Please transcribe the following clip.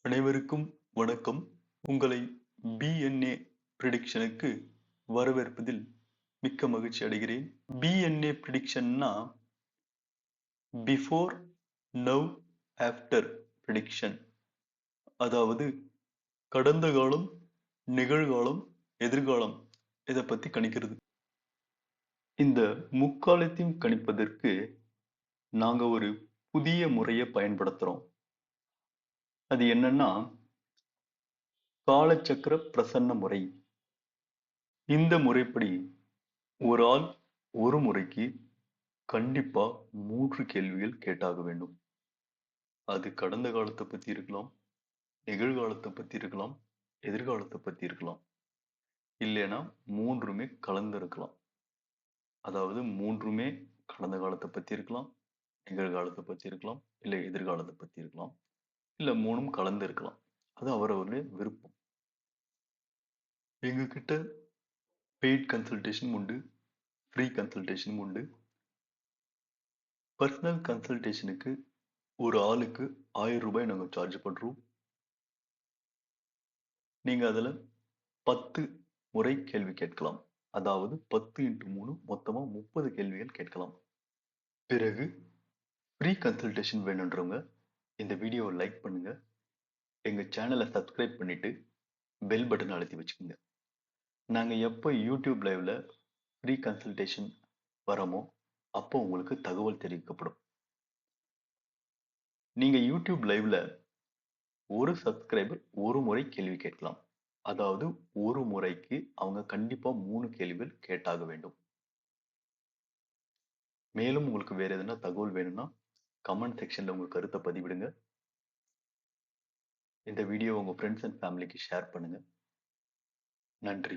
அனைவருக்கும் வணக்கம். உங்களை பிஎன்ஏ ப்ரிடிக்ஷனுக்கு வரவேற்பதில் மிக்க மகிழ்ச்சி அடைகிறேன். பிஎன்ஏ ப்ரிடிக்ஷன்னா பிஃபோர், நவ், ஆஃப்டர் ப்ரிடிக்ஷன். அதாவது கடந்த காலம், நிகழ்காலம், எதிர்காலம் இதை பத்தி கணிக்கிறது. இந்த முக்காலத்தையும் கணிப்பதற்கு நாங்க ஒரு புதிய முறையை பயன்படுத்துறோம். அது என்னன்னா காலச்சக்கர பிரசன்ன முறை. இந்த முறைப்படி ஒரு ஆள் ஒரு முறைக்கு கண்டிப்பா 3 கேள்விகள் கேட்டாக வேண்டும். அது கடந்த காலத்தை பத்தி இருக்கலாம், நிகழ்காலத்தை பத்தி இருக்கலாம், எதிர்காலத்தை பத்தி இருக்கலாம். இல்லைன்னா 3மே கலந்து இருக்கலாம். அதாவது 3மே கடந்த காலத்தை பத்தி இருக்கலாம், நிகழ்காலத்தை பத்தி இருக்கலாம், இல்லை எதிர்காலத்தை பத்தி இருக்கலாம், இல்ல 3ம் கலந்து இருக்கலாம். அது அவரவருடைய விருப்பம். எங்க கிட்ட பெய்ட் கன்சல்டேஷன் உண்டு, ஃப்ரீ கன்சல்டேஷனும் உண்டு. பர்சனல் கன்சல்டேஷனுக்கு ஒரு ஆளுக்கு 1000 ரூபாய் நாங்க சார்ஜ் பண்றோம். நீங்க அதுல 10 முறை கேள்வி கேட்கலாம். அதாவது 10 × 3 மொத்தமா 30 கேள்விகள் கேட்கலாம். பிறகு ஃப்ரீ கன்சல்டேஷன் வேணுன்றவங்க இந்த வீடியோவை லைக் பண்ணுங்க, எங்க சேனலை சப்ஸ்கிரைப் பண்ணிட்டு பெல் பட்டன் அழுத்தி வச்சுக்கோங்க. நாங்க எப்போ யூடியூப் லைவ்ல ஃப்ரீ கன்சல்டேஷன் வரமோ அப்போ உங்களுக்கு தகவல் தெரிவிக்கப்படும். நீங்க யூடியூப் லைவ்ல ஒரு சப்ஸ்கிரைபர் ஒரு முறை கேள்வி கேட்கலாம். அதாவது ஒரு முறைக்கு அவங்க கண்டிப்பா 3 கேள்விகள் கேட்டாக வேண்டும். மேலும் உங்களுக்கு வேற எதனா தகவல் வேணும்னா கமெண்ட் செக்ஷன்ல உங்க கருத்தை பதிவிடுங்க. இந்த வீடியோ உங்க ஃப்ரெண்ட்ஸ் அண்ட் ஃபேமிலிக்கு ஷேர் பண்ணுங்க. நன்றி.